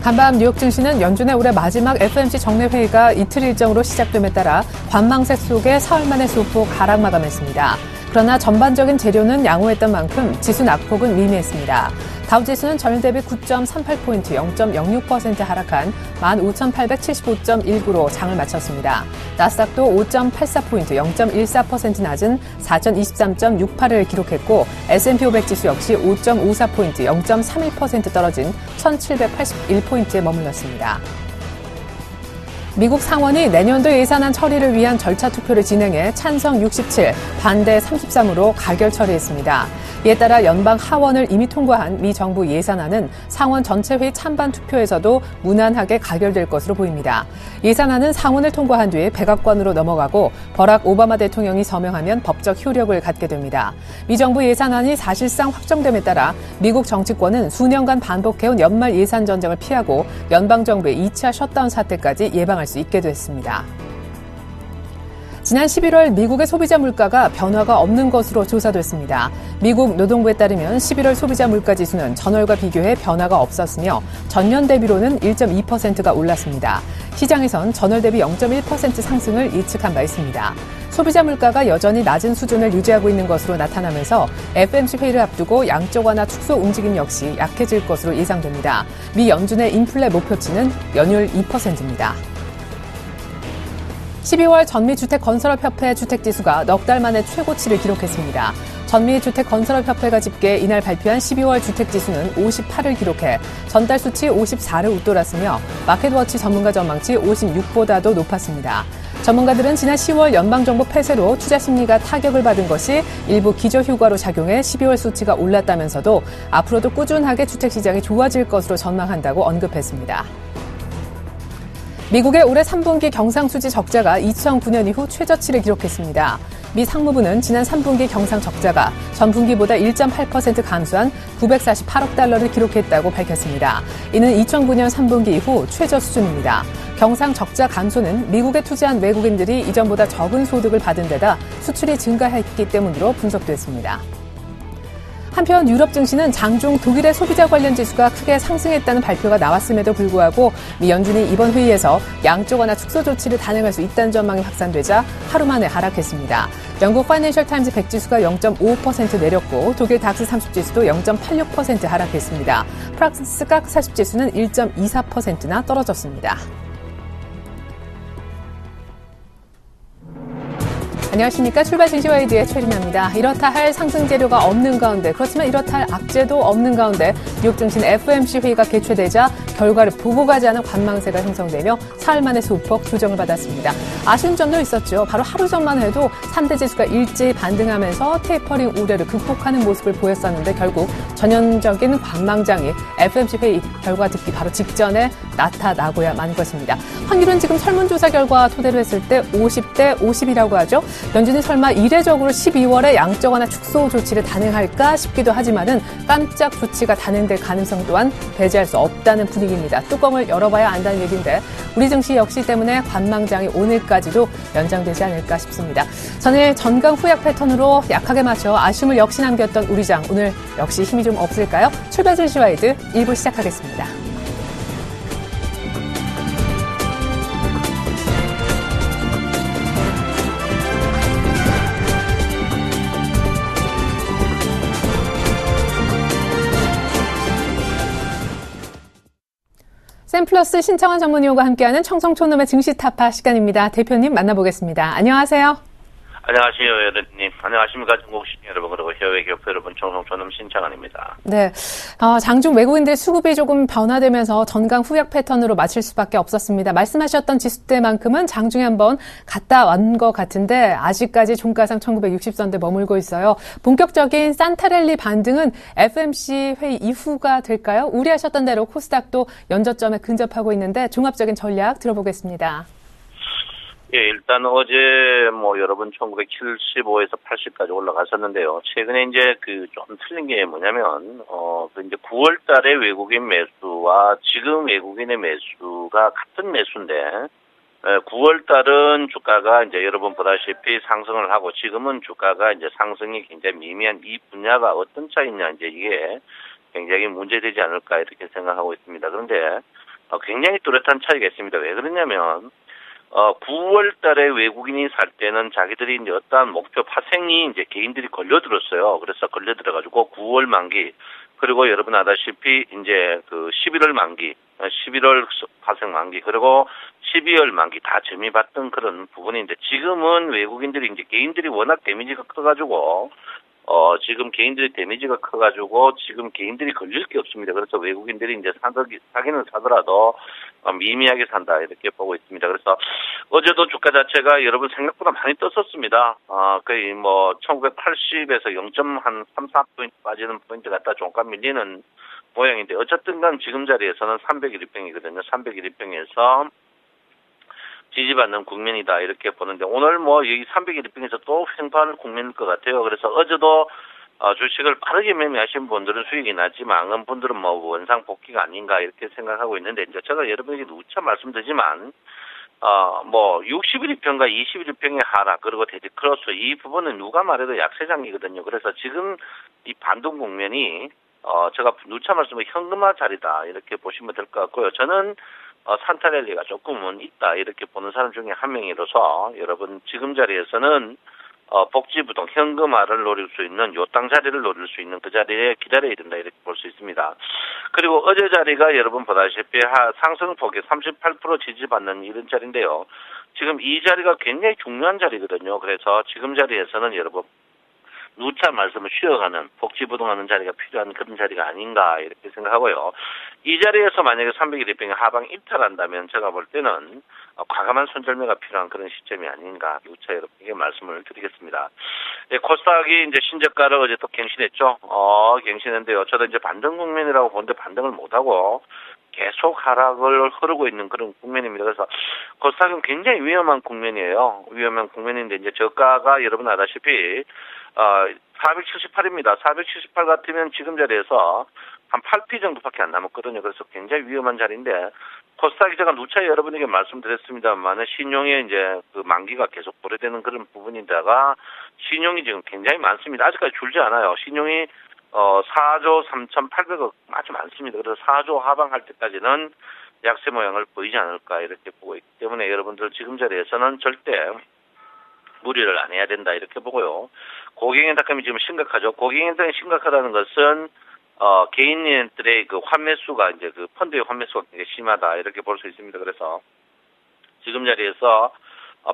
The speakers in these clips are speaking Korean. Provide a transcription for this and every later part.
간밤 뉴욕 증시는 연준의 올해 마지막 FOMC 정례 회의가 이틀 일정으로 시작됨에 따라 관망색 속에 사흘 만에 소폭 하락 마감했습니다. 그러나 전반적인 재료는 양호했던 만큼 지수 낙폭은 미미했습니다. 다우지수는 전일 대비 9.38포인트 0.06% 하락한 15,875.19로 장을 마쳤습니다. 나스닥도 5.84포인트 0.14% 낮은 4,023.68을 기록했고 S&P 500 지수 역시 5.54포인트 0.31% 떨어진 1,781포인트에 머물렀습니다. 미국 상원이 내년도 예산안 처리를 위한 절차 투표를 진행해 찬성 67, 반대 33으로 가결 처리했습니다. 이에 따라 연방 하원을 이미 통과한 미 정부 예산안은 상원 전체 회의 찬반 투표에서도 무난하게 가결될 것으로 보입니다. 예산안은 상원을 통과한 뒤에 백악관으로 넘어가고 버락 오바마 대통령이 서명하면 법적 효력을 갖게 됩니다. 미 정부 예산안이 사실상 확정됨에 따라 미국 정치권은 수년간 반복해온 연말 예산 전쟁을 피하고 연방정부의 2차 셧다운 사태까지 예방할 수 있게 됐습니다. 지난 11월 미국의 소비자 물가가 변화가 없는 것으로 조사됐습니다. 미국 노동부에 따르면 11월 소비자 물가 지수는 전월과 비교해 변화가 없었으며 전년 대비로는 1.2%가 올랐습니다. 시장에선 전월 대비 0.1% 상승을 예측한 바 있습니다. 소비자 물가가 여전히 낮은 수준을 유지하고 있는 것으로 나타나면서 FOMC 회의를 앞두고 양적 완화 축소 움직임 역시 약해질 것으로 예상됩니다. 미 연준의 인플레 목표치는 연율 2%입니다. 12월 전미주택건설업협회 주택지수가 넉 달 만에 최고치를 기록했습니다. 전미주택건설업협회가 집계 이날 발표한 12월 주택지수는 58을 기록해 전달 수치 54를 웃돌았으며 마켓워치 전문가 전망치 56보다도 높았습니다. 전문가들은 지난 10월 연방정부 폐쇄로 투자 심리가 타격을 받은 것이 일부 기저효과로 작용해 12월 수치가 올랐다면서도 앞으로도 꾸준하게 주택시장이 좋아질 것으로 전망한다고 언급했습니다. 미국의 올해 3분기 경상수지 적자가 2009년 이후 최저치를 기록했습니다. 미 상무부는 지난 3분기 경상 적자가 전분기보다 1.8% 감소한 948억 달러를 기록했다고 밝혔습니다. 이는 2009년 3분기 이후 최저 수준입니다. 경상 적자 감소는 미국에 투자한 외국인들이 이전보다 적은 소득을 받은 데다 수출이 증가했기 때문으로 분석됐습니다. 한편 유럽 증시는 장중 독일의 소비자 관련 지수가 크게 상승했다는 발표가 나왔음에도 불구하고 미 연준이 이번 회의에서 양적 완화 축소 조치를 단행할 수 있다는 전망이 확산되자 하루 만에 하락했습니다. 영국 파이낸셜 타임즈 100 지수가 0.55% 내렸고 독일 닥스 30 지수도 0.86% 하락했습니다. 프랑스 깍 40 지수는 1.24%나 떨어졌습니다. 안녕하십니까. 출발 증시와이드의 최린아입니다. 이렇다 할 상승 재료가 없는 가운데, 그렇지만 이렇다 할 악재도 없는 가운데 뉴욕 증시는 FOMC 회의가 개최되자 결과를 보고 가지 않은 관망세가 형성되며 사흘 만에 소폭 조정을 받았습니다. 아쉬운 점도 있었죠. 바로 하루 전만 해도 3대 지수가 일제히 반등하면서 테이퍼링 우려를 극복하는 모습을 보였었는데 결국 전형적인 관망장이 FOMC 회의 결과 듣기 바로 직전에 나타나고야 만 것입니다. 확률은 지금 설문조사 결과 토대로 했을 때 50대 50이라고 하죠. 연준이 설마 이례적으로 12월에 양적 완화 축소 조치를 단행할까 싶기도 하지만은 깜짝 조치가 단행될 가능성 또한 배제할 수 없다는 분위기입니다. 뚜껑을 열어봐야 안다는 얘기인데 우리 증시 역시 때문에 관망장이 오늘까지도 연장되지 않을까 싶습니다. 전일 전강 후약 패턴으로 약하게 맞춰 아쉬움을 역시 남겼던 우리 장 오늘 역시 힘이 좀 없을까요? 출발 증시와이드 1부 시작하겠습니다. 샘플러스 신창원 전문위원과 함께하는 청성촌놈의 증시타파 시간입니다. 대표님 만나보겠습니다. 안녕하세요. 안녕하세요, 여러분님. 안녕하십니까, 전국 시민 여러분, 그리고 해외 기업 여러분, 청성촌놈 신창원입니다. 네, 장중 외국인들 수급이 조금 변화되면서 전강 후약 패턴으로 마칠 수밖에 없었습니다. 말씀하셨던 지수대만큼은 장중에 한번 갔다 온 것 같은데 아직까지 종가상 1960선대 머물고 있어요. 본격적인 산타랠리 반등은 FOMC 회의 이후가 될까요? 우려하셨던 대로 코스닥도 연저점에 근접하고 있는데 종합적인 전략 들어보겠습니다. 예, 일단 어제 여러분 1975에서 80까지 올라갔었는데요. 최근에 이제 좀 틀린 게 뭐냐면 이제 9월 달에 외국인 매수와 지금 외국인의 매수가 같은 매수인데 9월 달은 주가가 이제 여러분 보다시피 상승을 하고 지금은 주가가 이제 상승이 굉장히 미미한 이 분야가 어떤 차이냐 이제 이게 굉장히 문제되지 않을까 이렇게 생각하고 있습니다. 그런데 굉장히 뚜렷한 차이가 있습니다. 왜 그러냐면 9월 달에 외국인이 살 때는 자기들이 이제 어떠한 목표 파생이 이제 개인들이 걸려들었어요. 그래서 걸려들어가지고 9월 만기, 그리고 여러분 아다시피 이제 그 11월 만기, 11월 파생 만기, 그리고 12월 만기 다 점유받던 그런 부분인데, 지금은 외국인들이 이제 개인들이 워낙 데미지가 커가지고 지금 개인들이 데미지가 커가지고 지금 개인들이 걸릴 게 없습니다. 그래서 외국인들이 이제 사기는 사더라도 미미하게 산다 이렇게 보고 있습니다. 그래서 어제도 주가 자체가 여러분 생각보다 많이 떴었습니다. 거의 뭐 1980에서 0.34포인트 빠지는 포인트 갖다 종가 밀리는 모양인데, 어쨌든 간 지금 자리에서는 301일평이거든요. 301일평에서 지지받는 국면이다 이렇게 보는데, 오늘 뭐 여기 301일평에서 또 횡보하는 국면일 것 같아요. 그래서 어제도 주식을 빠르게 매매하신 분들은 수익이 나지만 많은 분들은 뭐 원상 복귀가 아닌가 이렇게 생각하고 있는데, 이제 제가 여러분에게 누차 말씀드리지만 뭐 60일평과 21일평의 하락, 그리고 대지 크로스, 이 부분은 누가 말해도 약세장이거든요. 그래서 지금 이 반등 국면이 제가 누차 말씀을 현금화 자리다 이렇게 보시면 될 것 같고요. 저는 산타랠리가 조금은 있다 이렇게 보는 사람 중에 한 명이라서 여러분 지금 자리에서는 복지부동 현금화를 노릴 수 있는 요 땅 자리를 노릴 수 있는 그 자리에 기다려야 된다 이렇게 볼 수 있습니다. 그리고 어제 자리가 여러분 보다시피 상승폭에 38% 지지받는 이런 자리인데요. 지금 이 자리가 굉장히 중요한 자리거든요. 그래서 지금 자리에서는 여러분 누차 말씀을 쉬어가는 복지부동하는 자리가 필요한 그런 자리가 아닌가 이렇게 생각하고요. 이 자리에서 만약에 301일평이 하방 입탈한다면 제가 볼 때는 과감한 손절매가 필요한 그런 시점이 아닌가 누차 여러분에게 말씀을 드리겠습니다. 코스닥이 이제 신저가를 어제 또 갱신했죠. 갱신했는데요. 저도 이제 반등 국면이라고 보는데 반등을 못하고 계속 하락을 흐르고 있는 그런 국면입니다. 그래서 코스닥은 굉장히 위험한 국면이에요. 위험한 국면인데 이제 저가가 여러분 아다시피 478입니다. 478 같으면 지금 자리에서 한 8p 정도밖에 안 남았거든요. 그래서 굉장히 위험한 자리인데, 코스닥이 제가 누차 여러분에게 말씀드렸습니다만 신용에 이제 그 만기가 계속 보류되는 그런 부분인데다가 신용이 지금 굉장히 많습니다. 아직까지 줄지 않아요. 신용이 4조 3,800억 아주 많습니다. 그래서 4조 하방할 때까지는 약세 모양을 보이지 않을까 이렇게 보고 있기 때문에 여러분들 지금 자리에서는 절대 무리를 안 해야 된다 이렇게 보고요. 고객행탁금이 지금 심각하죠. 고객행탁이 심각하다는 것은 개인들의 그 환매수가 이제 그 펀드의 환매수가 굉장히 심하다 이렇게 볼 수 있습니다. 그래서 지금 자리에서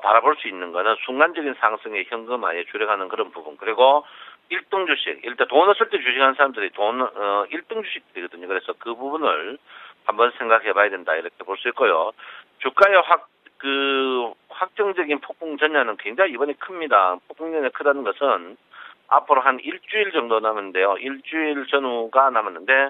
바라볼 수 있는 거는 순간적인 상승의 현금화에 주력하는 그런 부분, 그리고 1등 주식, 일단 돈 없을 때 주식하는 사람들이 1등 주식들이거든요. 그래서 그 부분을 한번 생각해 봐야 된다 이렇게 볼 수 있고요. 주가의 확정적인 폭풍 전야는 굉장히 이번에 큽니다. 폭풍 전야 크다는 것은 앞으로 한 일주일 정도 남았는데요. 일주일 전후가 남았는데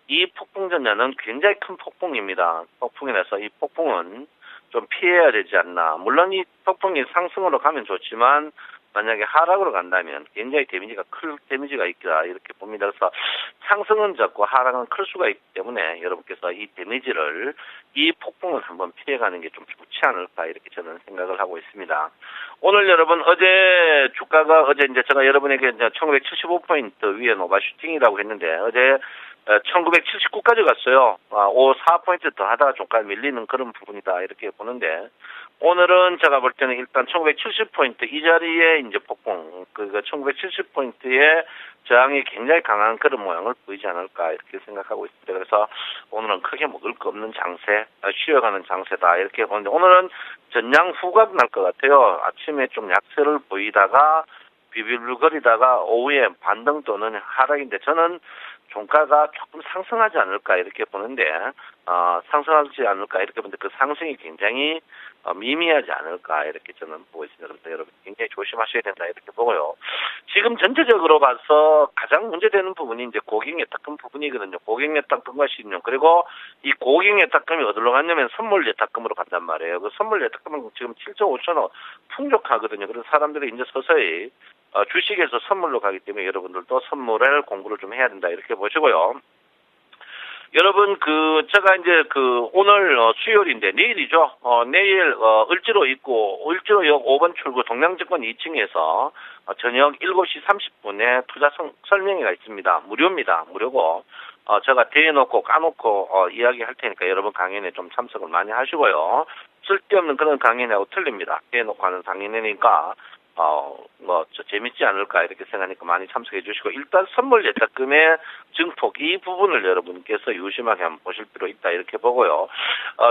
이 폭풍 전야는 굉장히 큰 폭풍입니다. 폭풍이라서 이 폭풍은 좀 피해야 되지 않나. 물론 이 폭풍이 상승으로 가면 좋지만 만약에 하락으로 간다면 굉장히 데미지가 있다 이렇게 봅니다. 그래서 상승은 적고 하락은 클 수가 있기 때문에 여러분께서 이 데미지를, 이 폭풍을 한번 피해가는 게 좀 좋지 않을까 이렇게 저는 생각을 하고 있습니다. 오늘 여러분 어제 주가가 이제 제가 여러분에게 이제 1975포인트 위에 노바슈팅이라고 했는데 어제 1979까지 갔어요. 4포인트 더 하다가 주가 밀리는 그런 부분이다 이렇게 보는데, 오늘은 제가 볼 때는 일단 1970포인트 이 자리에 이제 폭풍, 1970포인트의 저항이 굉장히 강한 그런 모양을 보이지 않을까 이렇게 생각하고 있습니다. 그래서 오늘은 크게 먹을 거 없는 장세, 쉬어가는 장세다 이렇게 보는데, 오늘은 전량 후각 날 것 같아요. 아침에 좀 약세를 보이다가 비빌거리다가 오후에 반등 또는 하락인데, 저는 종가가 조금 상승하지 않을까 이렇게 보는데, 상승하지 않을까 이렇게 보는데 그 상승이 굉장히 미미하지 않을까 이렇게 저는 보고 있습니다. 그래서 여러분 굉장히 조심하셔야 된다 이렇게 보고요. 지금 전체적으로 봐서 가장 문제되는 부분이 이제 고객예탁금 부분이거든요. 고객예탁금과 신용, 그리고 이 고객예탁금이 어디로 갔냐면 선물예탁금으로 간단 말이에요. 그 선물예탁금은 지금 7조 5천억 풍족하거든요. 그래서 사람들이 이제 서서히 주식에서 선물로 가기 때문에 여러분들도 선물을 공부를 좀 해야 된다 이렇게 보시고요. 여러분 제가 이제 오늘 수요일인데 내일이죠. 내일 을지로 있고 을지로역 5번 출구 동양증권 2층에서 저녁 7시 30분에 투자 설명회가 있습니다. 무료입니다. 무료고 제가 대놓고 까놓고 이야기할 테니까 여러분 강연에 좀 참석을 많이 하시고요. 쓸데없는 그런 강연하고 틀립니다. 대놓고 하는 강연이니까 재밌지 않을까 이렇게 생각하니까 많이 참석해 주시고, 일단 선물 예탁금의 증폭 이 부분을 여러분께서 유심하게 한번 보실 필요 있다 이렇게 보고요.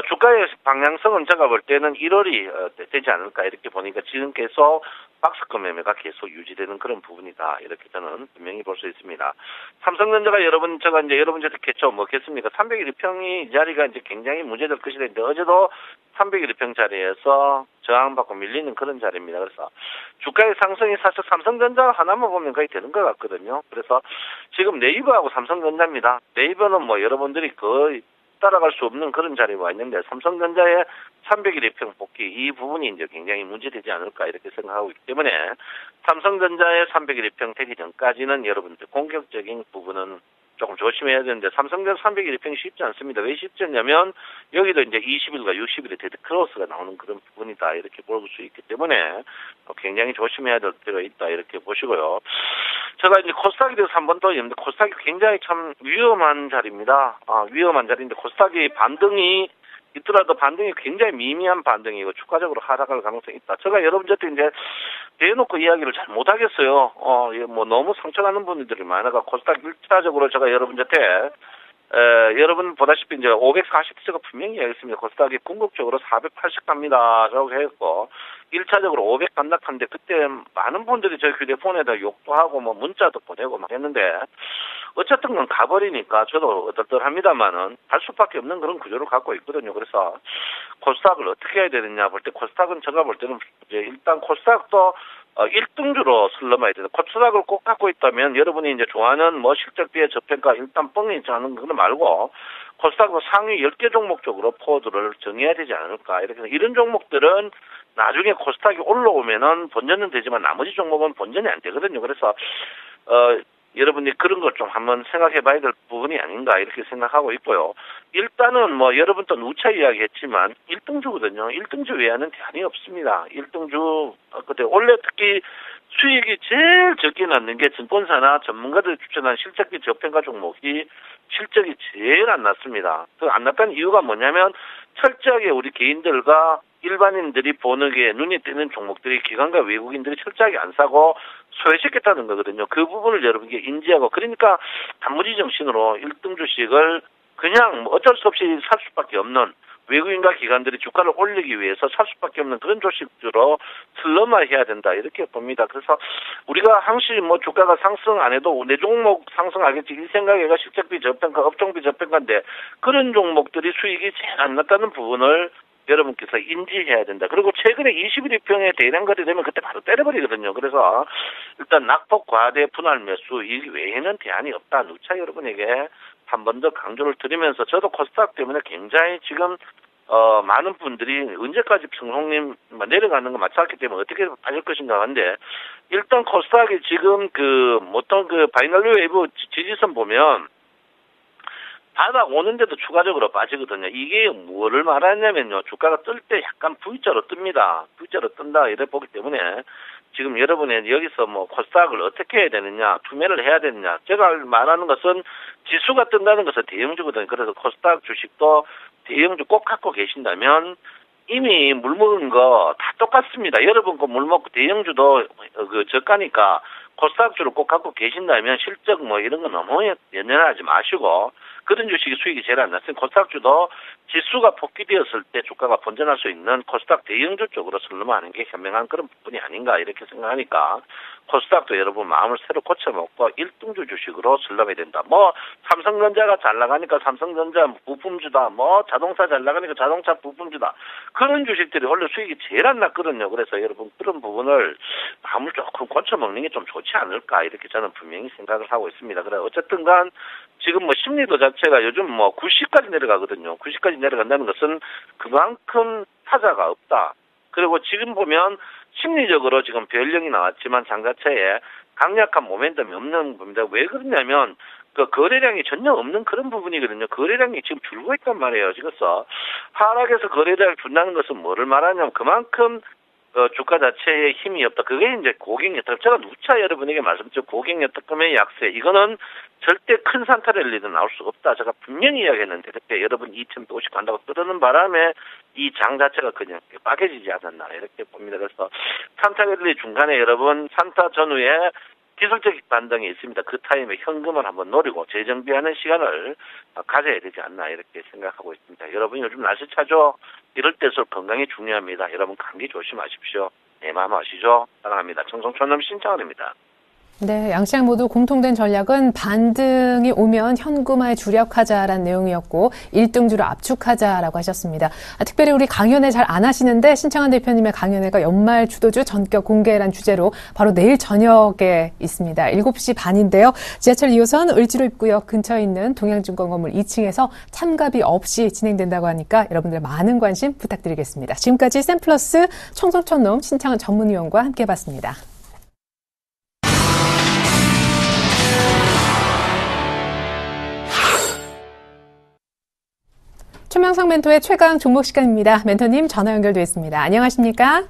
주가의 방향성은 제가 볼 때는 1월이 되지 않을까 이렇게 보니까 지금 계속 박스권 매매가 계속 유지되는 그런 부분이다 이렇게 저는 분명히 볼 수 있습니다. 삼성전자가 제가 이제 여러분한테 개최 먹겠습니까? 301평이 이 자리가 이제 굉장히 문제될 것이는데 어제도 301평 자리에서 저항받고 밀리는 그런 자리입니다. 그래서 주가의 상승이 사실 삼성전자 하나만 보면 거의 되는 것 같거든요. 그래서 지금 네이버하고 삼성전자입니다. 네이버는 뭐 여러분들이 거의 따라갈 수 없는 그런 자리에 와 있는데, 삼성전자의 301평 복귀 이 부분이 이제 굉장히 문제되지 않을까 이렇게 생각하고 있기 때문에 삼성전자의 301평 되기 전까지는 여러분들 공격적인 부분은 조금 조심해야 되는데, 삼성전자 301평이 쉽지 않습니다. 왜 쉽지 않냐면 여기도 이제 20일과 60일에 데드 크로스가 나오는 그런 부분이다 이렇게 볼 수 있기 때문에 굉장히 조심해야 될 필요가 있다 이렇게 보시고요. 제가 이제 코스닥에 대해서 한 번 더 얘기했는데, 코스닥이 굉장히 참 위험한 자리입니다. 위험한 자리인데 코스닥이 반등이 있더라도 반등이 굉장히 미미한 반등이고 주가적으로 하락할 가능성이 있다. 제가 여러분한테 이제 대놓고 이야기를 잘 못하겠어요. 너무 상처나는 분들이 많아가 코스닥 1차적으로 제가 여러분한테 여러분 보다시피 이제 540제가 분명히 이야기했습니다. 코스닥이 궁극적으로 480 갑니다. 라고 했고, 1차적으로 500 간다 하는데 그때 많은 분들이 저희 휴대폰에다 욕도 하고 문자도 보내고 막 했는데, 어쨌든 건 가버리니까 저도 어떨떨합니다만은 할 수밖에 없는 그런 구조를 갖고 있거든요. 그래서 코스닥을 어떻게 해야 되느냐 볼 때, 코스닥은 제가 볼 때는 이제 일단 코스닥도 1등주로 슬럼해야 되는, 코스닥을 꼭 갖고 있다면 여러분이 이제 좋아하는 실적비의 저평가 일단 뻥이지 않은 그거 말고 코스닥도 상위 10개 종목 쪽으로 포드를 정해야 되지 않을까 이렇게. 이런 종목들은 나중에 코스닥이 올라오면은 본전은 되지만 나머지 종목은 본전이 안 되거든요. 그래서 여러분이 그런 걸 좀 한번 생각해 봐야 될 부분이 아닌가 이렇게 생각하고 있고요. 일단은 여러분도 누차 이야기했지만 1등주거든요. 1등주 외에는 대안이 없습니다. 1등주 그때 원래 특히 수익이 제일 적게 났는 게 증권사나 전문가들이 추천한 실적비 저평가 종목이 실적이 제일 안 났습니다. 그 안 났다는 이유가 뭐냐면 철저하게 우리 개인들과 일반인들이 보는게 눈에 띄는 종목들이 기관과 외국인들이 철저하게 안 사고 소외시켰다는 거거든요. 그 부분을 여러분께 인지하고, 그러니까 단무지 정신으로 1등 주식을 그냥 어쩔 수 없이 살 수밖에 없는, 외국인과 기관들이 주가를 올리기 위해서 살 수밖에 없는 그런 주식으로 슬럼화해야 된다 이렇게 봅니다. 그래서 우리가 항시 주가가 상승 안 해도 내 종목 상승하겠지 이 생각에가 실적비 저평가, 업종비 저평가인데 그런 종목들이 수익이 제일 안 났다는 부분을 여러분께서 인지해야 된다. 그리고 최근에 21일평에 대량 거래되면 그때 바로 때려버리거든요. 그래서 일단 낙폭 과대 분할 매수 이 외에는 대안이 없다. 누차 여러분에게 한 번 더 강조를 드리면서, 저도 코스닥 때문에 굉장히 지금 많은 분들이 언제까지 평송님 내려가는 거 맞췄기 때문에 어떻게 빠질 것인가 하는데, 일단 코스닥이 지금 보통 바이널 웨이브 지지선 보면 바닥 오는데도 추가적으로 빠지거든요. 이게 뭐를 말하냐면요, 주가가 뜰 때 약간 V자로 뜹니다. V자로 뜬다 이래 보기 때문에 지금 여러분이 여기서 코스닥을 어떻게 해야 되느냐, 투매를 해야 되느냐, 제가 말하는 것은 지수가 뜬다는 것은 대형주거든요. 그래서 코스닥 주식도 대형주 꼭 갖고 계신다면 이미 물 먹은 거 다 똑같습니다. 여러분 물 먹고 대형주도 저가니까 코스닥주를 꼭 갖고 계신다면 실적 이런 거 너무 연연하지 마시고, 그런 주식이 수익이 제일 안 났으니 코스닥주도 지수가 폭기되었을 때 주가가 번전할 수 있는 코스닥 대형주 쪽으로 슬럼하는 게 현명한 그런 부분이 아닌가 이렇게 생각하니까, 코스닥도 여러분 마음을 새로 고쳐먹고 1등주 주식으로 슬럼해야 된다. 삼성전자가 잘 나가니까 삼성전자 부품주다, 자동차 잘 나가니까 자동차 부품주다, 그런 주식들이 원래 수익이 제일 안 났거든요. 그래서 여러분 그런 부분을 마음을 조금 고쳐먹는 게 좀 좋지 않을까 이렇게 저는 분명히 생각을 하고 있습니다. 그래 어쨌든 간 지금 심리도 자체가 요즘 90까지 내려가거든요. 90까지 내려간다는 것은 그만큼 타자가 없다. 그리고 지금 보면 심리적으로 지금 별령이 나왔지만 장자체에 강력한 모멘텀이 없는 겁니다. 왜 그러냐면 거래량이 전혀 없는 그런 부분이거든요. 거래량이 지금 줄고 있단 말이에요. 그래서 하락에서 거래량을 준다는 것은 뭐를 말하냐면 그만큼 주가 자체에 힘이 없다. 그게 이제 고객여택. 제가 누차 여러분에게 말씀드렸죠. 고객여택금의 약세. 이거는 절대 큰 산타 랠리도 나올 수가 없다. 제가 분명히 이야기했는데 그때 여러분 2,150 간다고 뜨는 바람에 이 장 자체가 그냥 빠개지지 않았나 이렇게 봅니다. 그래서 산타 랠리 중간에 여러분 산타 전후에 기술적 반등이 있습니다. 그 타임에 현금을 한번 노리고 재정비하는 시간을 가져야 되지 않나 이렇게 생각하고 있습니다. 여러분 요즘 날씨 차죠? 이럴 때일수록 건강이 중요합니다. 여러분 감기 조심하십시오. 내 마음 아시죠? 사랑합니다. 청송촌놈 신청원입니다. 네, 양시장 모두 공통된 전략은 반등이 오면 현금화에 주력하자라는 내용이었고 1등주로 압축하자라고 하셨습니다. 특별히 우리 강연회 잘 안 하시는데 신창환 대표님의 강연회가 연말 주도주 전격 공개란 주제로 바로 내일 저녁에 있습니다. 7시 반인데요. 지하철 2호선 을지로 입구역 근처에 있는 동양증권 건물 2층에서 참가비 없이 진행된다고 하니까 여러분들 많은 관심 부탁드리겠습니다. 지금까지 샘플러스 청송촌놈 신창환 전문위원과 함께해봤습니다. 최명상 멘토의 최강 종목 시간입니다. 멘토님 전화 연결되어 있습니다. 안녕하십니까?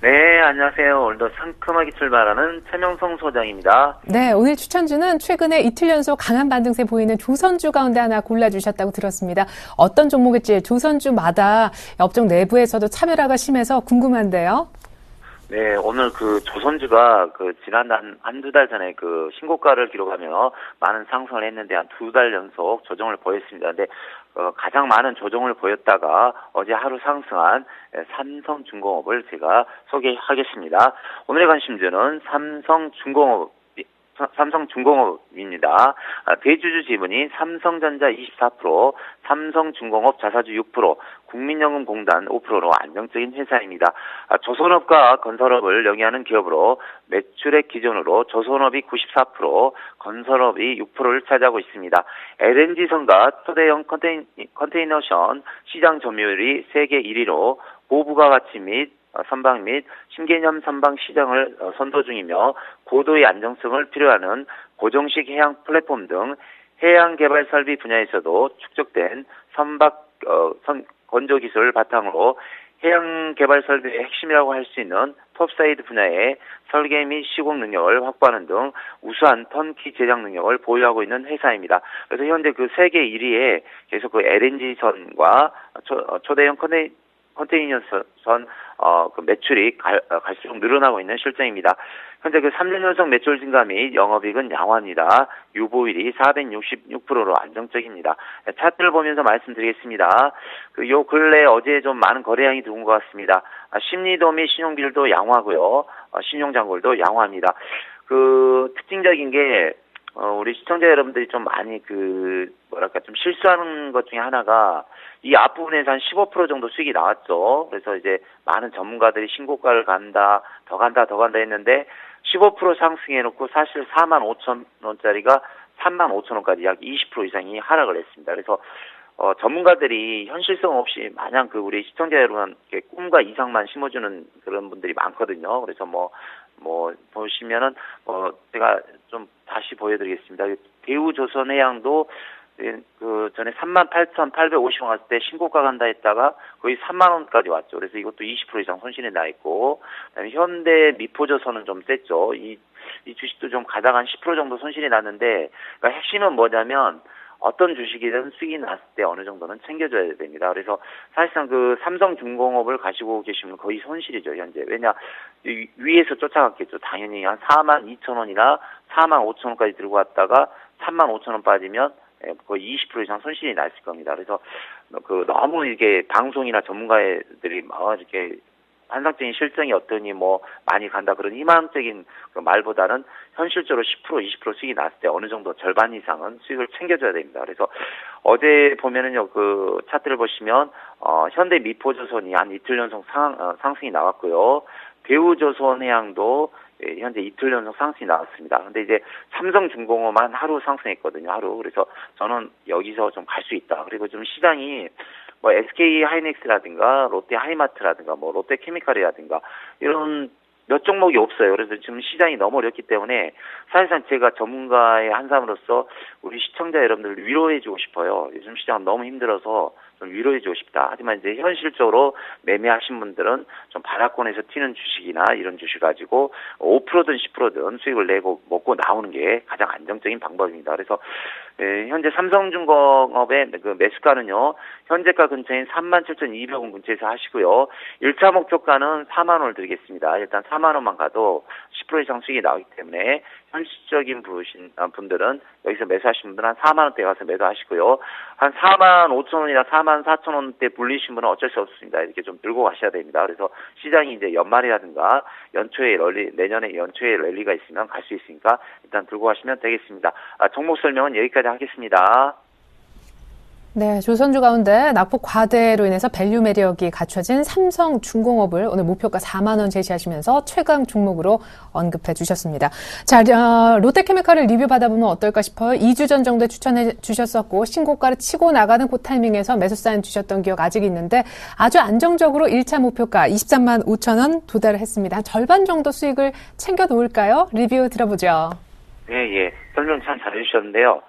네, 안녕하세요. 오늘도 상큼하게 출발하는 최명성 소장입니다. 네, 오늘 추천주는 최근에 이틀 연속 강한 반등세 보이는 조선주 가운데 하나 골라주셨다고 들었습니다. 어떤 종목일지 조선주마다 업종 내부에서도 차별화가 심해서 궁금한데요. 네, 오늘 조선주가 지난 한두 달 전에 신고가를 기록하며 많은 상승을 했는데 한 2달 연속 조정을 보였습니다. 근데 가장 많은 조정을 보였다가 어제 하루 상승한 삼성중공업을 제가 소개하겠습니다. 오늘의 관심주는 삼성중공업입니다. 대주주 지분이 삼성전자 24%, 삼성중공업 자사주 6%, 국민연금공단 5%로 안정적인 회사입니다. 조선업과 건설업을 영위하는 기업으로 매출액 기준으로 조선업이 94%, 건설업이 6%를 차지하고 있습니다. LNG선과 초대형 컨테이너선 시장 점유율이 세계 1위로 고부가가치 및 선박 및 신개념 선박 시장을 선도 중이며 고도의 안정성을 필요하는 고정식 해양 플랫폼 등 해양 개발 설비 분야에서도 축적된 선박 건조 기술을 바탕으로 해양 개발 설비의 핵심이라고 할 수 있는 톱사이드 분야의 설계 및 시공 능력을 확보하는 등 우수한 턴키 제작 능력을 보유하고 있는 회사입니다. 그래서 현재 세계 1위에 계속 LNG선과 초대형 컨테이너선 매출이 갈수록 늘어나고 있는 실정입니다. 현재 3년 연속 매출 증가 및 영업이익은 양호합니다. 유보율이 466%로 안정적입니다. 차트를 보면서 말씀드리겠습니다. 요 근래 어제 좀 많은 거래량이 들어온 것 같습니다. 심리도 및 신용비율도 양호하고요. 신용잔고율도 양호합니다. 특징적인 게 우리 시청자 여러분들이 좀 많이 좀 실수하는 것 중에 하나가 이 앞부분에서 한 15% 정도 수익이 나왔죠. 그래서 이제 많은 전문가들이 신고가를 간다, 더 간다 했는데 15% 상승해놓고 사실 45,000원짜리가 35,000원까지 약 20% 이상이 하락을 했습니다. 그래서 전문가들이 현실성 없이 마냥 우리 시청자 여러분께 꿈과 이상만 심어주는 그런 분들이 많거든요. 그래서 보시면은 제가 좀 다시 보여드리겠습니다. 대우조선해양도 전에 38,850원 갔을 때 신고가 간다 했다가 거의 3만원까지 왔죠. 그래서 이것도 20% 이상 손실이 나 있고, 그다음에 현대 미포조선은 좀 셌죠. 이 주식도 좀 가다가 한 10% 정도 손실이 났는데, 그러니까 핵심은 뭐냐면, 어떤 주식이든 수익이 났을 때 어느 정도는 챙겨줘야 됩니다. 그래서 사실상 삼성중공업을 가지고 계시면 거의 손실이죠, 현재. 왜냐, 위에서 쫓아갔겠죠. 당연히 한 42,000원이나 45,000원까지 들고 왔다가 35,000원 빠지면 거의 20% 이상 손실이 났을 겁니다. 그래서 너무 이게 방송이나 전문가들이 이렇게 환상적인 실정이 어떠니 많이 간다 그런 희망적인 말보다는 현실적으로 10% 20% 수익이 났을 때 어느 정도 절반 이상은 수익을 챙겨줘야 됩니다. 그래서 어제 보면은요 차트를 보시면 현대 미포조선이 한 이틀 연속 상승이 나왔고요. 대우조선해양도 현재 이틀 연속 상승이 나왔습니다. 근데 이제 삼성중공업만 하루 상승했거든요. 하루. 그래서 저는 여기서 좀 갈 수 있다. 그리고 좀 시장이 SK 하이닉스라든가 롯데 하이마트라든가 롯데 케미칼이라든가 이런 몇 종목이 없어요. 그래서 지금 시장이 너무 어렵기 때문에 사실상 제가 전문가의 한 사람으로서 우리 시청자 여러분들을 위로해주고 싶어요. 요즘 시장은 너무 힘들어서 좀 위로해주고 싶다. 하지만 이제 현실적으로 매매하신 분들은 좀 바닥권에서 튀는 주식이나 이런 주식 가지고 5%든 10%든 수익을 내고 먹고 나오는 게 가장 안정적인 방법입니다. 그래서 현재 삼성중공업의 그 매수가는요, 현재가 근처인 37,200원 근처에서 하시고요. 1차 목표가는 4만 원을 드리겠습니다. 일단 4만 원만 가도 10% 이상 수익이 나오기 때문에 현실적인 분들은 여기서 매수하신 분들은 한 4만 원대 가서 매도하시고요. 한 4만 5천 원이나 4만 4천 원대 불리신 분은 어쩔 수 없습니다. 이렇게 좀 들고 가셔야 됩니다. 그래서 시장이 이제 연말이라든가 연초에 내년에 연초에 랠리가 있으면 갈 수 있으니까 일단 들고 가시면 되겠습니다. 종목 설명은 여기까지 하겠습니다. 네, 조선주 가운데 낙폭 과대로 인해서 밸류 매력이 갖춰진 삼성중공업을 오늘 목표가 4만 원 제시하시면서 최강 종목으로 언급해 주셨습니다. 자, 롯데케미칼을 리뷰 받아보면 어떨까 싶어요. 2주 전 정도에 추천해 주셨었고 신고가를 치고 나가는 그 타이밍에서 매수 사인 주셨던 기억 아직 있는데 아주 안정적으로 1차 목표가 23만 5천 원 도달을 했습니다. 한 절반 정도 수익을 챙겨 놓을까요? 리뷰 들어보죠. 네, 설명 참 잘해주셨는데요.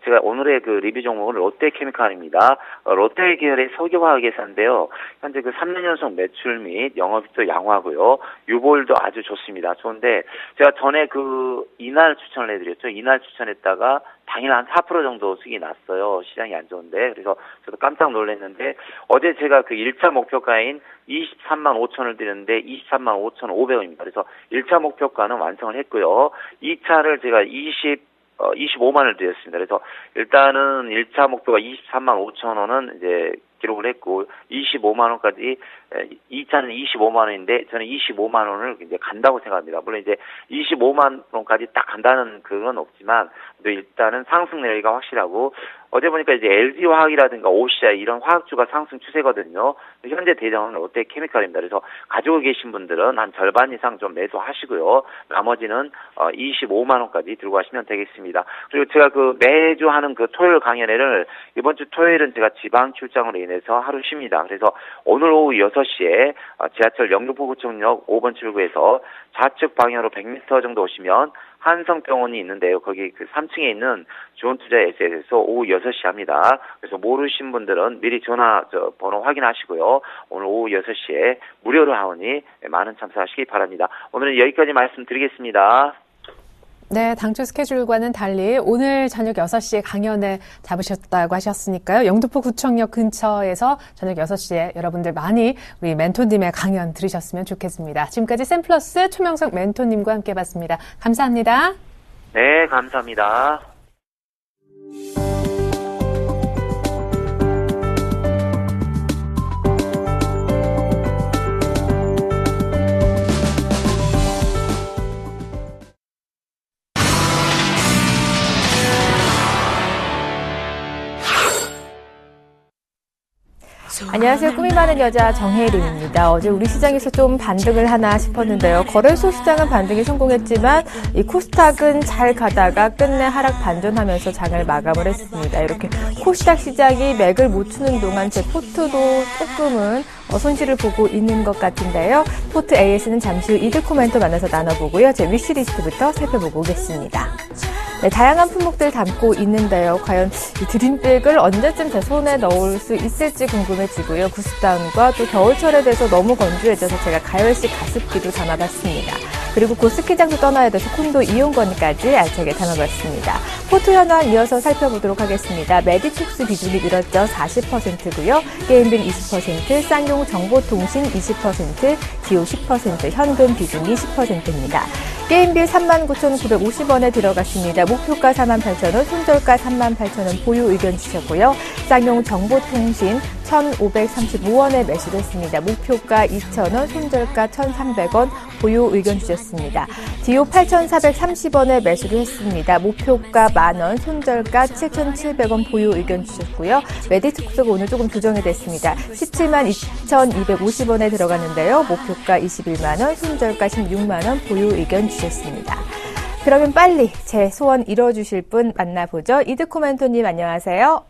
제가 오늘의 그 리뷰 종목은 롯데케미칼입니다. 롯데 계열의 석유화학회사인데요. 현재 그 3년 연속 매출 및 영업이익도 양호하고요. 유보율도 아주 좋습니다. 좋은데 제가 전에 그 이날 추천을 해드렸죠. 이날 추천했다가 당일 한 4% 정도 수익이 났어요. 시장이 안 좋은데. 그래서 저도 깜짝 놀랐는데 어제 제가 그 1차 목표가인 23만 5천을 드렸는데 23만 5,500원입니다. 그래서 1차 목표가는 완성을 했고요. 2차를 제가 25만 원을 드렸습니다. 그래서 일단은 1차 목표가 23만 5천 원은 이제 기록을 했고 25만 원까지 2차는 25만 원인데 저는 25만 원을 이제 간다고 생각합니다. 물론 이제 25만 원까지 딱 간다는 그건 없지만 일단은 상승 랠리가 확실하고 어제 보니까 이제 LG화학이라든가 OCI 이런 화학주가 상승 추세거든요. 현재 대장은 롯데케미칼입니다. 그래서 가지고 계신 분들은 한 절반 이상 좀 매수하시고요. 나머지는 25만 원까지 들고 가시면 되겠습니다. 그리고 제가 그 매주 하는 그 토요일 강연회를 이번 주 토요일은 제가 지방 출장으로 인해서 하루 쉽니다. 그래서 오늘 오후 6시에 지하철 영등포구청역 5번 출구에서 좌측 방향으로 100m 정도 오시면 한성병원이 있는데요. 거기 그 3층에 있는 좋은투자 에셋에서 오후 6시 합니다. 그래서 모르신 분들은 미리 번호 확인하시고요. 오늘 오후 6시에 무료로 하오니 많은 참석하시기 바랍니다. 오늘은 여기까지 말씀드리겠습니다. 네, 당초 스케줄과는 달리 오늘 저녁 6시에 강연을 잡으셨다고 하셨으니까요. 영등포구청역 근처에서 저녁 6시에 여러분들 많이 우리 멘토님의 강연 들으셨으면 좋겠습니다. 지금까지 샘플러스 최명석 멘토님과 함께 봤습니다. 감사합니다. 네, 감사합니다. 안녕하세요. 꿈이 많은 여자 정혜림입니다. 어제 우리 시장에서 좀 반등을 하나 싶었는데요. 거래소 시장은 반등이 성공했지만 이 코스닥은 잘 가다가 끝내 하락 반전하면서 장을 마감을 했습니다. 이렇게 코스닥 시장이 맥을 못 추는 동안 제 포트도 조금은 손실을 보고 있는 것 같은데요. 포트 AS는 잠시 후 이득 코멘트 만나서 나눠보고요. 제 위시리스트부터 살펴보고 오겠습니다. 네, 다양한 품목들 담고 있는데요. 과연 이 드림백을 언제쯤 제 손에 넣을 수 있을지 궁금해지고요. 구스다운과 또 겨울철에 돼서 너무 건조해져서 제가 가열식 가습기도 담아봤습니다. 그리고 곧 스키장도 떠나야 돼서 콘도 이용권까지 알차게 담아봤습니다. 포트 현황 이어서 살펴보도록 하겠습니다. 메디촉스 비중이 늘었죠. 40%고요. 게임빌 20%, 쌍용 정보통신 20%, 기호 10%, 현금 비중이 10%입니다. 게임빌 39,950원에 들어갔습니다. 목표가 48,000원, 손절가 38,000원 보유 의견 주셨고요. 쌍용 정보통신 1,535원에 매수를 했습니다. 목표가 2,000원, 손절가 1,300원 보유 의견 주셨습니다. 디오 8,430원에 매수를 했습니다. 목표가 만원, 손절가 7,700원 보유 의견 주셨고요. 메디촉스가 오늘 조금 조정이 됐습니다. 17만 2,250원에 들어갔는데요. 목표가 21만원, 손절가 16만원 보유 의견 주셨습니다. 그러면 빨리 제 소원 이뤄주실 분 만나보죠. 이득 코멘토님 안녕하세요.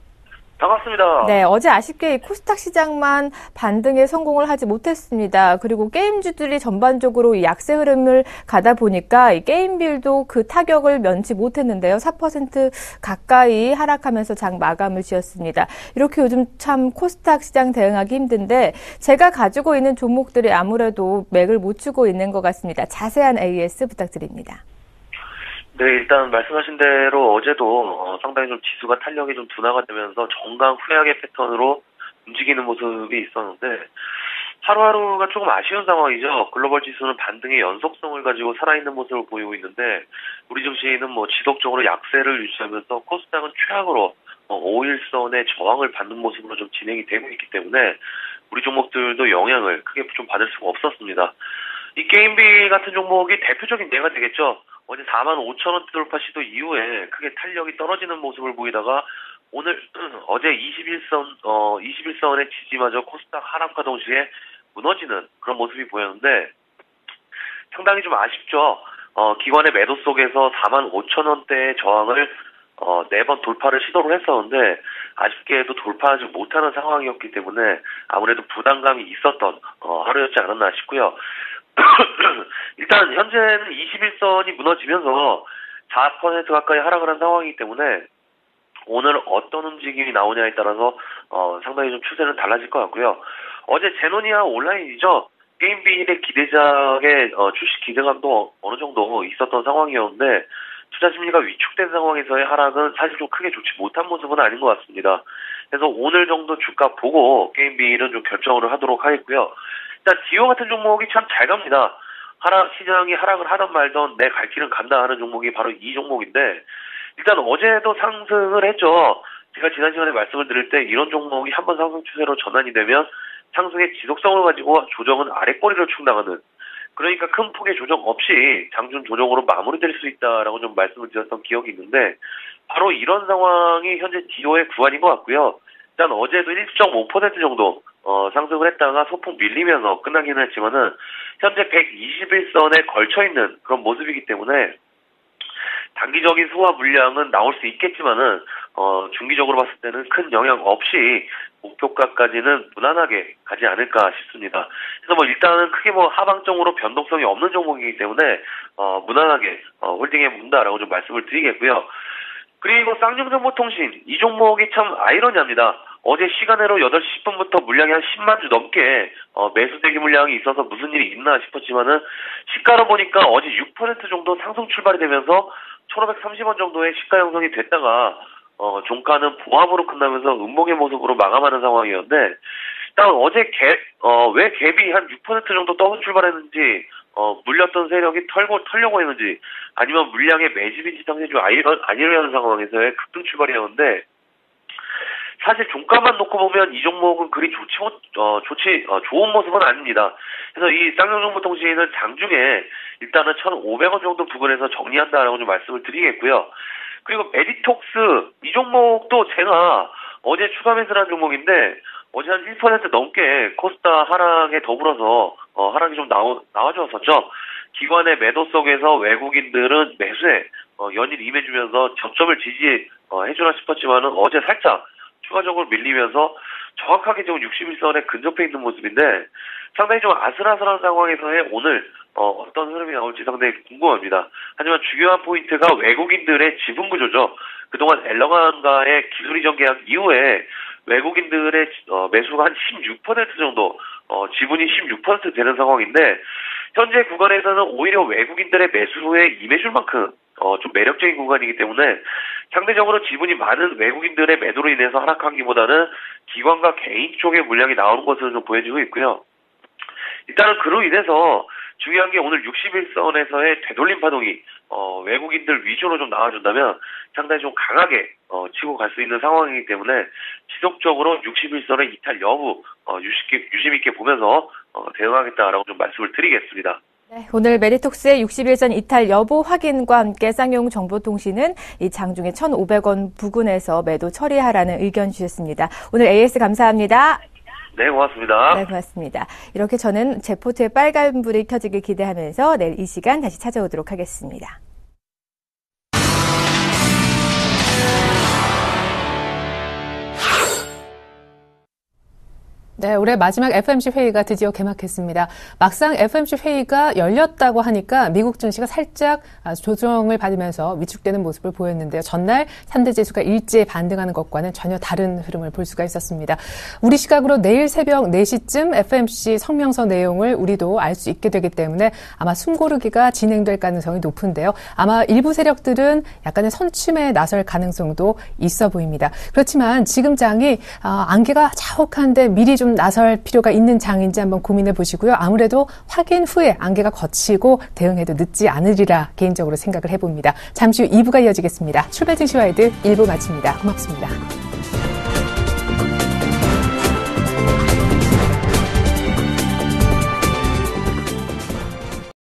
반갑습니다. 네, 어제 아쉽게 코스닥 시장만 반등에 성공을 하지 못했습니다. 그리고 게임주들이 전반적으로 약세 흐름을 가다 보니까 이 게임빌도 그 타격을 면치 못했는데요. 4% 가까이 하락하면서 장 마감을 지었습니다. 이렇게 요즘 참 코스닥 시장 대응하기 힘든데 제가 가지고 있는 종목들이 아무래도 맥을 못 추고 있는 것 같습니다. 자세한 AS 부탁드립니다. 네, 일단 말씀하신 대로 어제도 상당히 좀 지수가 탄력이 좀 둔화가 되면서 정강 후약의 패턴으로 움직이는 모습이 있었는데 하루하루가 조금 아쉬운 상황이죠. 글로벌 지수는 반등의 연속성을 가지고 살아있는 모습을 보이고 있는데 우리 증시는 지속적으로 약세를 유지하면서 코스닥은 최악으로 5일선의 저항을 받는 모습으로 좀 진행이 되고 있기 때문에 우리 종목들도 영향을 크게 좀 받을 수가 없었습니다. 이 게임비 같은 종목이 대표적인 예가 되겠죠. 어제 45,000원대 돌파 시도 이후에 크게 탄력이 떨어지는 모습을 보이다가 오늘 어제 21선의 지지마저 코스닥 하락과 동시에 무너지는 그런 모습이 보였는데 상당히 좀 아쉽죠. 기관의 매도 속에서 45,000원대의 저항을 4번 돌파를 시도를 했었는데 아쉽게도 돌파하지 못하는 상황이었기 때문에 아무래도 부담감이 있었던 하루였지 않았나 싶고요. 일단 현재는 21선이 무너지면서 4% 가까이 하락을 한 상황이기 때문에 오늘 어떤 움직임이 나오냐에 따라서 상당히 좀 추세는 달라질 것 같고요. 어제 제노니아 온라인이죠. 게임비의 기대작의 주식 기대감도 어느 정도 있었던 상황이었는데 투자 심리가 위축된 상황에서의 하락은 사실 좀 크게 좋지 못한 모습은 아닌 것 같습니다. 그래서 오늘 정도 주가 보고 게임비는 좀 결정을 하도록 하겠고요. 일단 디오 같은 종목이 참 잘 갑니다. 시장이 하락을 하던 말던 내 갈 길은 간다 하는 종목이 바로 이 종목인데 일단 어제도 상승을 했죠. 제가 지난 시간에 말씀을 드릴 때 이런 종목이 한번 상승 추세로 전환이 되면 상승의 지속성을 가지고 조정은 아랫꼬리를 충당하는 그러니까 큰 폭의 조정 없이 장중 조정으로 마무리될 수 있다라고 좀 말씀을 드렸던 기억이 있는데 바로 이런 상황이 현재 디오의 구간인 것 같고요. 일단 어제도 1.5% 정도 상승을 했다가 소폭 밀리면서 끝나기는 했지만은 현재 121선에 걸쳐있는 그런 모습이기 때문에 단기적인 소화 물량은 나올 수 있겠지만은 중기적으로 봤을 때는 큰 영향 없이 목표가까지는 무난하게 가지 않을까 싶습니다. 그래서 일단은 크게 하방적으로 변동성이 없는 종목이기 때문에 무난하게 홀딩해 본다라고 좀 말씀을 드리겠고요. 그리고 쌍용정보통신 이 종목이 참 아이러니합니다. 어제 시간으로 8시 10분부터 물량이 한 10만 주 넘게 매수 대기 물량이 있어서 무슨 일이 있나 싶었지만은 시가로 보니까 어제 6% 정도 상승 출발이 되면서 1,530원 정도의 시가 형성이 됐다가 종가는 보합으로 끝나면서 음봉의 모습으로 마감하는 상황이었는데 일단 어제 왜 갭이 한 6% 정도 떠서 출발했는지 물렸던 세력이 털려고 했는지 아니면 물량의 매집인지 당시 좀 아니려는 상황에서의 급등 출발이었는데 사실 종가만 놓고 보면 이 종목은 그리 좋은 모습은 아닙니다. 그래서 이 쌍용정보통신은 장중에 일단은 1,500원 정도 부근에서 정리한다라고 좀 말씀을 드리겠고요. 그리고 메디톡스 이 종목도 제가 어제 추가 매수를 한 종목인데 어제 한 1% 넘게 코스닥 하락에 더불어서 하락이 좀 나와주었었죠. 기관의 매도 속에서 외국인들은 매수에 연일 임해주면서 저점을 지지해주나 싶었지만은 어제 살짝 추가적으로 밀리면서 정확하게 지금 61선에 근접해 있는 모습인데 상당히 좀 아슬아슬한 상황에서의 오늘 어떤 흐름이 나올지 상당히 궁금합니다. 하지만 중요한 포인트가 외국인들의 지분 구조죠. 그동안 엘러간과의 기술 이전 계약 이후에 외국인들의 매수가 한 16% 정도 지분이 16% 되는 상황인데 현재 구간에서는 오히려 외국인들의 매수에 임해줄 만큼 좀 매력적인 구간이기 때문에 상대적으로 지분이 많은 외국인들의 매도로 인해서 하락하기보다는 기관과 개인 쪽의 물량이 나오는 것으로 좀 보여지고 있고요. 일단은 그로 인해서 중요한 게 오늘 61선에서의 되돌림 파동이 외국인들 위주로 좀 나와준다면 상당히 좀 강하게 치고 갈 수 있는 상황이기 때문에 지속적으로 61선의 이탈 여부 유심 있게 보면서 대응하겠다라고 좀 말씀을 드리겠습니다. 네, 오늘 메디톡스의 61선 이탈 여부 확인과 함께 쌍용정보통신은 이 장중에 1,500원 부근에서 매도 처리하라는 의견 주셨습니다. 오늘 AS 감사합니다. 네, 고맙습니다. 네, 고맙습니다. 이렇게 저는 제 포트에 빨간불이 켜지길 기대하면서 내일 이 시간 다시 찾아오도록 하겠습니다. 네, 올해 마지막 FOMC 회의가 드디어 개막했습니다. 막상 FOMC 회의가 열렸다고 하니까 미국 증시가 살짝 조정을 받으면서 위축되는 모습을 보였는데요. 전날 3대 지수가 일제히 반등하는 것과는 전혀 다른 흐름을 볼 수가 있었습니다. 우리 시각으로 내일 새벽 4시쯤 FOMC 성명서 내용을 우리도 알 수 있게 되기 때문에 아마 숨고르기가 진행될 가능성이 높은데요. 아마 일부 세력들은 약간의 선취매에 나설 가능성도 있어 보입니다. 그렇지만 지금 장이 안개가 자욱한데 미리 좀 나설 필요가 있는 장인지 한번 고민해 보시고요. 아무래도 확인 후에 안개가 걷히고 대응해도 늦지 않으리라 개인적으로 생각을 해봅니다. 잠시 후 2부가 이어지겠습니다. 출발 증시와이드 1부 마칩니다. 고맙습니다.